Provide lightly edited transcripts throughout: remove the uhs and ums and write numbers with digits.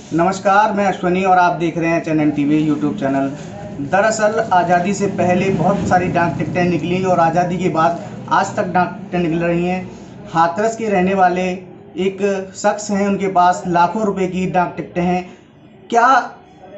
नमस्कार, मैं अश्वनी और आप देख रहे हैं चैनल टीवी यूट्यूब चैनल। दरअसल आज़ादी से पहले बहुत सारी डाक टिकटें निकली और आज़ादी के बाद आज तक डाक टिकटें निकल रही हैं। हाथरस के रहने वाले एक शख्स हैं, उनके पास लाखों रुपए की डाक टिकटें हैं। क्या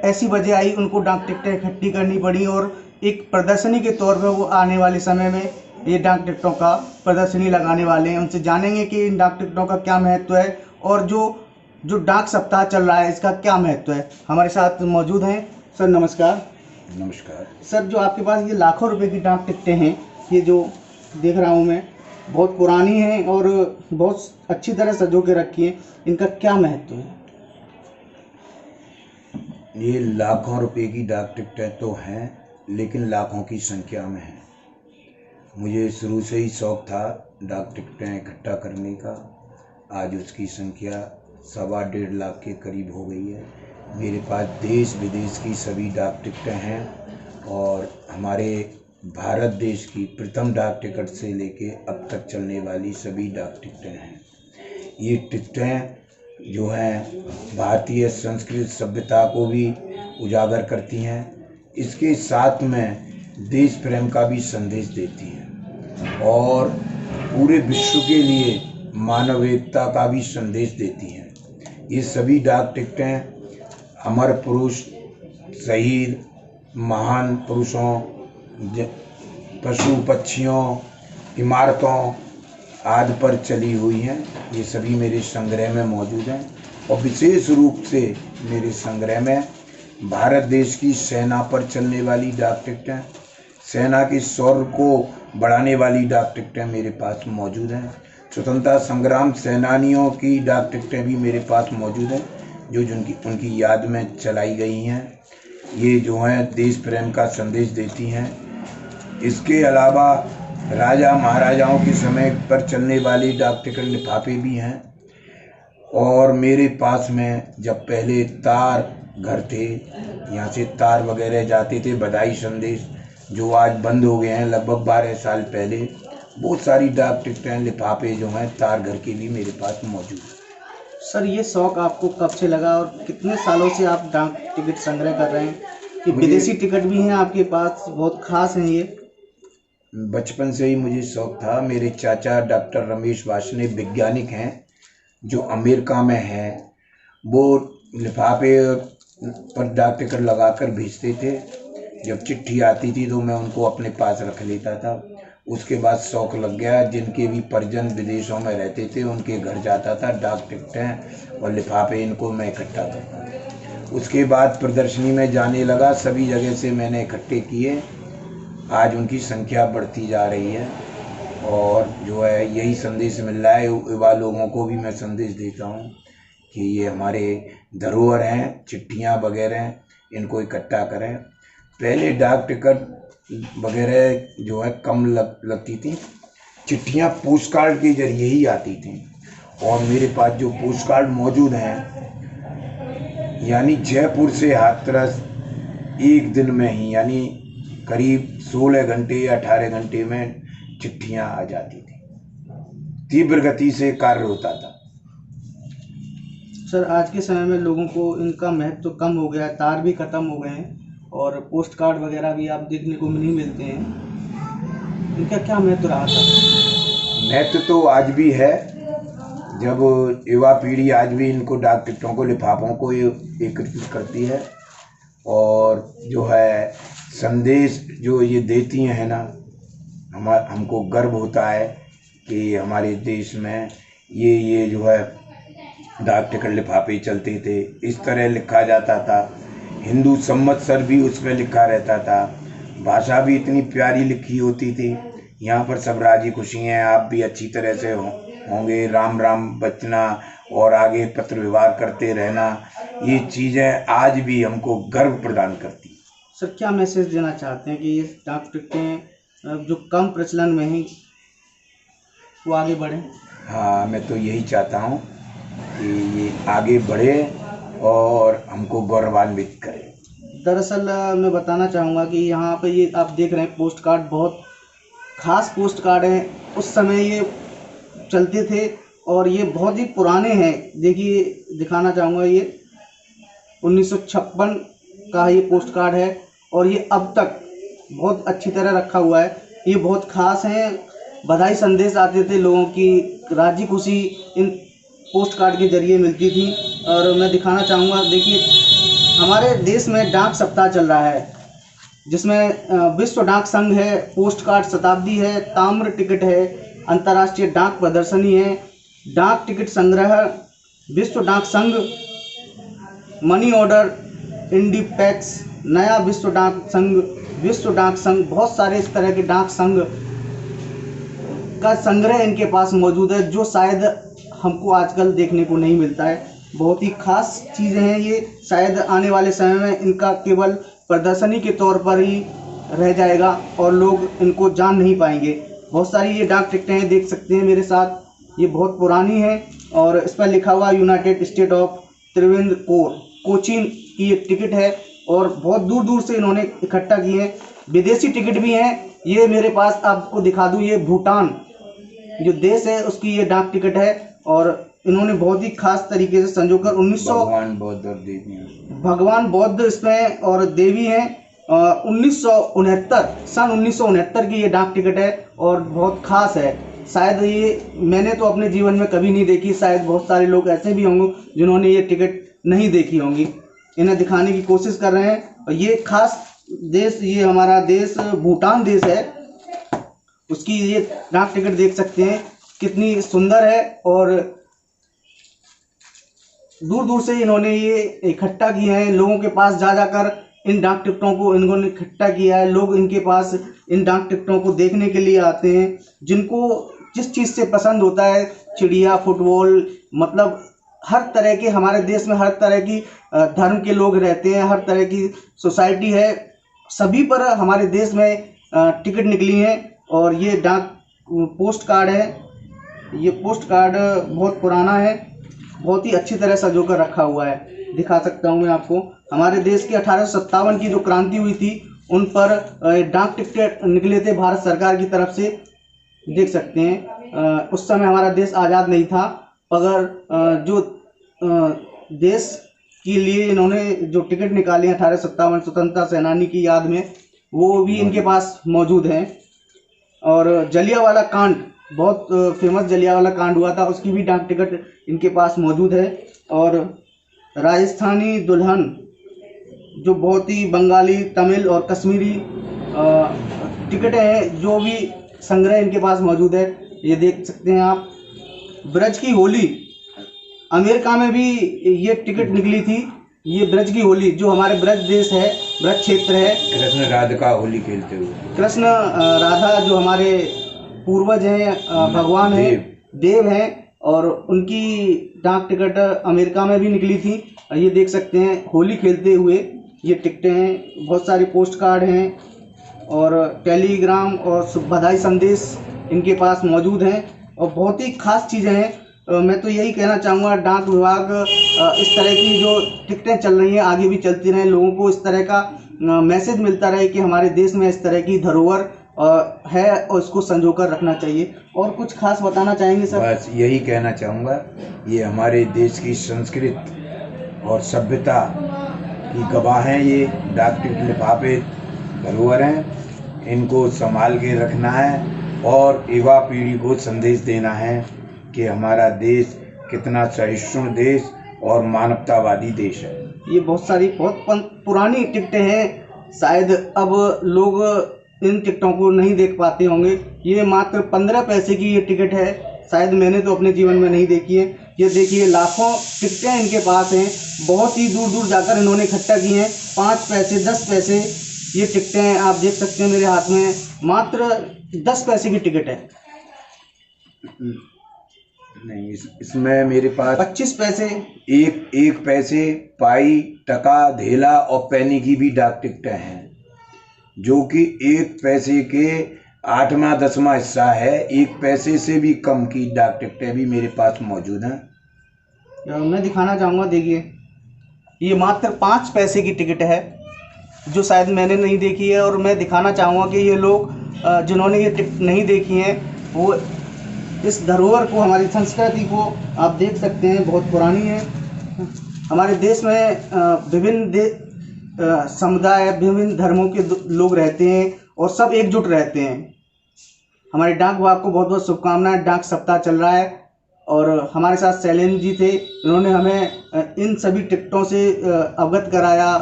ऐसी वजह आई उनको डाक टिकटें इकट्ठी करनी पड़ी और एक प्रदर्शनी के तौर पर वो आने वाले समय में ये डाक टिकटों का प्रदर्शनी लगाने वाले हैं। उनसे जानेंगे कि इन डाक टिकटों का क्या महत्व है और जो डाक सप्ताह चल रहा है इसका क्या महत्व है। हमारे साथ मौजूद हैं सर। नमस्कार। नमस्कार सर, जो आपके पास ये लाखों रुपए की डाक टिकटें हैं, ये जो देख रहा हूँ मैं, बहुत पुरानी हैं और बहुत अच्छी तरह सजो के रखी हैं, इनका क्या महत्व है? ये लाखों रुपए की डाक टिकटें तो हैं, लेकिन लाखों की संख्या में हैं। मुझे शुरू से ही शौक था डाक टिकटें इकट्ठा करने का। आज उसकी संख्या 1.25 लाख के करीब हो गई है। मेरे पास देश विदेश की सभी डाक टिकटें हैं और हमारे भारत देश की प्रथम डाक टिकट से लेके अब तक चलने वाली सभी डाक टिकटें हैं। ये टिकटें जो हैं भारतीय संस्कृति सभ्यता को भी उजागर करती हैं। इसके साथ में देश प्रेम का भी संदेश देती हैं और पूरे विश्व के लिए मानव एकता का भी संदेश देती हैं। ये सभी डाक टिकटें अमर पुरुष, शहीद, महान पुरुषों, पशु पक्षियों, इमारतों आदि पर चली हुई हैं। ये सभी मेरे संग्रह में मौजूद हैं और विशेष रूप से मेरे संग्रह में भारत देश की सेना पर चलने वाली डाक टिकटें, सेना के शौर्य को बढ़ाने वाली डाक टिकटें मेरे पास मौजूद हैं। स्वतंत्रता संग्राम सेनानियों की डाक टिकटें भी मेरे पास मौजूद हैं, जो उनकी याद में चलाई गई हैं। ये जो हैं देश प्रेम का संदेश देती हैं। इसके अलावा राजा महाराजाओं के समय पर चलने वाली डाक टिकट लिफाफे भी हैं और मेरे पास में जब पहले तार घर थे, यहाँ से तार वगैरह जाते थे, बधाई संदेश, जो आज बंद हो गए हैं लगभग 12 साल पहले, बहुत सारी डाक टिकटें लिफाफे जो हैं तार घर के भी मेरे पास मौजूद हैं। सर, ये शौक आपको कब से लगा और कितने सालों से आप डाक टिकट संग्रह कर रहे हैं? कि विदेशी टिकट भी हैं आपके पास, बहुत खास हैं ये? बचपन से ही मुझे शौक था। मेरे चाचा डॉक्टर रमेश वार्ष्णेय वैज्ञानिक हैं जो अमेरिका में हैं। वो लिफाफे पर डाक टिकट लगाकर भेजते थे। जब चिट्ठी आती थी तो मैं उनको अपने पास रख लेता था। उसके बाद शौक लग गया। जिनके भी परिजन विदेशों में रहते थे उनके घर जाता था, डाक टिकटें और लिफाफे इनको मैं इकट्ठा करता था। उसके बाद प्रदर्शनी में जाने लगा, सभी जगह से मैंने इकट्ठे किए। आज उनकी संख्या बढ़ती जा रही है और जो है यही संदेश मिल रहा है। युवा लोगों को भी मैं संदेश देता हूँ कि ये हमारे धरोहर हैं, चिट्ठियाँ वगैरह, इनको इकट्ठा करें। पहले डाक टिकट वगैरह जो है कम लगती थी, चिट्ठियाँ पोस्ट कार्ड के जरिए ही आती थी और मेरे पास जो पोस्ट कार्ड मौजूद हैं, यानी जयपुर से हाथरस एक दिन में ही, यानी करीब 16 घंटे या 18 घंटे में चिट्ठियाँ आ जाती थी। तीव्र गति से कार्य होता था। सर, आज के समय में लोगों को इनका महत्व तो कम हो गया है, तार भी ख़त्म हो गए हैं और पोस्ट कार्ड वगैरह भी आप देखने को नहीं मिलते हैं। इनका क्या महत्व रहा था? महत्व तो आज भी है। जब युवा पीढ़ी आज भी इनको डाक टिकटों को, लिफाफों को एकत्रित करती है और जो है संदेश जो ये देती हैं ना, हमको गर्व होता है कि हमारे देश में ये जो है डाक टिकट लिफाफे चलते थे। इस तरह लिखा जाता था, हिंदू संवत्सर भी उसमें लिखा रहता था, भाषा भी इतनी प्यारी लिखी होती थी। यहाँ पर सब राजी खुशी हैं, आप भी अच्छी तरह से होंगे, राम राम बचना और आगे पत्र व्यवहार करते रहना, ये चीज़ें आज भी हमको गर्व प्रदान करती हैं। सर, क्या मैसेज देना चाहते हैं कि ये डाक टिकटें जो कम प्रचलन में हैं वो आगे बढ़ें? हाँ, मैं तो यही चाहता हूँ कि ये आगे बढ़े और हमको गौरवान्वित करे। दरअसल मैं बताना चाहूँगा कि यहाँ पे ये आप देख रहे हैं पोस्ट कार्ड, बहुत ख़ास पोस्ट कार्ड हैं। उस समय ये चलते थे और ये बहुत ही पुराने हैं। देखिए, दिखाना चाहूँगा, ये 1956 का ये पोस्ट कार्ड है और ये अब तक बहुत अच्छी तरह रखा हुआ है। ये बहुत ख़ास है। बधाई संदेश आते थे लोगों की, राजी खुशी इन पोस्ट कार्ड के ज़रिए मिलती थी। और मैं दिखाना चाहूँगा, देखिए हमारे देश में डाक सप्ताह चल रहा है, जिसमें विश्व डाक संघ है, पोस्ट कार्ड शताब्दी है, ताम्र टिकट है, अंतर्राष्ट्रीय डाक प्रदर्शनी है, डाक टिकट संग्रह, विश्व डाक संघ, मनी ऑर्डर, इंडीपैक्स, नया विश्व डाक संघ, विश्व डाक संघ, बहुत सारे इस तरह के डाक संघ का संग्रह इनके पास मौजूद है, जो शायद हमको आजकल देखने को नहीं मिलता है। बहुत ही खास चीज़ें हैं ये। शायद आने वाले समय में इनका केवल प्रदर्शनी के तौर पर ही रह जाएगा और लोग इनको जान नहीं पाएंगे। बहुत सारी ये डाक टिकटें हैं, देख सकते हैं मेरे साथ, ये बहुत पुरानी है और इस पर लिखा हुआ यूनाइटेड स्टेट ऑफ त्रिवेंद्रपुर, कोचीन की ये टिकट है और बहुत दूर दूर से इन्होंने इकट्ठा किए हैं। विदेशी टिकट भी हैं। ये मेरे पास आपको दिखा दूँ, ये भूटान जो देश है उसकी ये डाक टिकट है और इन्होंने बहुत ही खास तरीके से संजोकर भगवान बौद्ध इसमें और देवी हैं। 1969 सन 1969 की ये डाक टिकट है और बहुत खास है। शायद ये मैंने तो अपने जीवन में कभी नहीं देखी, शायद बहुत सारे लोग ऐसे भी होंगे जिन्होंने ये टिकट नहीं देखी होंगी। इन्हें दिखाने की कोशिश कर रहे हैं और ये खास देश, ये हमारा देश भूटान देश है, उसकी ये डाक टिकट देख सकते हैं कितनी सुंदर है और दूर दूर से इन्होंने ये इकट्ठा किए हैं। लोगों के पास जा जाकर इन डाक टिकटों को इन्होंने इकट्ठा किया है। लोग इनके पास इन डाक टिकटों को देखने के लिए आते हैं, जिनको जिस चीज़ से पसंद होता है, चिड़िया, फुटबॉल, मतलब हर तरह के, हमारे देश में हर तरह की धर्म के लोग रहते हैं, हर तरह की सोसाइटी है, सभी पर हमारे देश में टिकट निकली हैं। और ये डाक पोस्ट कार्ड है। ये पोस्ट कार्ड बहुत पुराना है, बहुत ही अच्छी तरह सजोकर रखा हुआ है। दिखा सकता हूँ मैं आपको। हमारे देश की 1857 की जो क्रांति हुई थी उन पर डाक टिकट निकले थे भारत सरकार की तरफ से, देख सकते हैं। उस समय हमारा देश आज़ाद नहीं था, मगर जो देश के लिए इन्होंने जो टिकट निकाले 1857 स्वतंत्रता सेनानी की याद में, वो भी इनके पास मौजूद हैं। और जलियांवाला कांड, बहुत फेमस जलियांवाला कांड हुआ था, उसकी भी डाक टिकट इनके पास मौजूद है। और राजस्थानी दुल्हन, जो बहुत ही बंगाली, तमिल और कश्मीरी टिकटें हैं, जो भी संग्रह इनके पास मौजूद है, ये देख सकते हैं आप। ब्रज की होली, अमेरिका में भी ये टिकट निकली थी। ये ब्रज की होली, जो हमारे ब्रज देश है, ब्रज क्षेत्र है, कृष्ण राधिका होली खेलते हुए, कृष्ण राधा जो हमारे पूर्वज हैं, भगवान हैं, देव हैं, और उनकी डाक टिकट अमेरिका में भी निकली थी। ये देख सकते हैं होली खेलते हुए ये टिकटें हैं। बहुत सारे पोस्ट कार्ड हैं और टेलीग्राम और बधाई संदेश इनके पास मौजूद हैं और बहुत ही खास चीज़ें हैं। मैं तो यही कहना चाहूँगा, डाक विभाग इस तरह की जो टिकटें चल रही हैं आगे भी चलती रहें, लोगों को इस तरह का मैसेज मिलता रहे कि हमारे देश में इस तरह की धरोहर है और इसको संजोकर रखना चाहिए। और कुछ खास बताना चाहेंगे सर? बस यही कहना चाहूँगा, ये हमारे देश की संस्कृति और सभ्यता की गवाह हैं। ये डाक टिकट लिफाफे धरोहर हैं, इनको संभाल के रखना है और युवा पीढ़ी को संदेश देना है कि हमारा देश कितना सहिष्णु देश और मानवतावादी देश है। ये बहुत सारी बहुत पुरानी टिकटें हैं, शायद अब लोग इन टिकटों को नहीं देख पाते होंगे। ये मात्र 15 पैसे की ये टिकट है, शायद मैंने तो अपने जीवन में नहीं देखी है। ये देखिए लाखों टिकटें इनके पास हैं, बहुत ही दूर दूर जाकर इन्होंने इकट्ठा की हैं। 5 पैसे, 10 पैसे ये टिकटें आप देख सकते हैं मेरे हाथ में, मात्र 10 पैसे की टिकट है। नहीं, इसमें मेरे पास 25 पैसे, एक पैसे, पाई, टका, धेला और पैनी की भी डाक टिकटें हैं, जो कि 1 पैसे के 8वां 10वां हिस्सा है। 1 पैसे से भी कम की डाक टिकटें भी मेरे पास मौजूद हैं। मैं दिखाना चाहूँगा, देखिए ये मात्र 5 पैसे की टिकट है, जो शायद मैंने नहीं देखी है। और मैं दिखाना चाहूँगा कि ये लोग जिन्होंने ये टिकट नहीं देखी हैं, वो इस धरोहर को, हमारी संस्कृति को आप देख सकते हैं, बहुत पुरानी है। हमारे देश में समुदाय, विभिन्न धर्मों के लोग रहते हैं और सब एकजुट रहते हैं। हमारे डाक विभाग को बहुत बहुत शुभकामनाएं। डाक सप्ताह चल रहा है और हमारे साथ शैलेंद्र जी थे। उन्होंने हमें इन सभी टिकटों से अवगत कराया,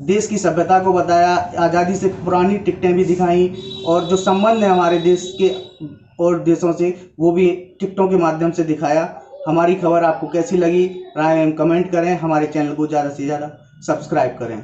देश की सभ्यता को बताया, आज़ादी से पुरानी टिकटें भी दिखाई और जो संबंध है हमारे देश के और देशों से वो भी टिकटों के माध्यम से दिखाया। हमारी खबर आपको कैसी लगी राय में कमेंट करें। हमारे चैनल को ज़्यादा से ज़्यादा सब्सक्राइब करें।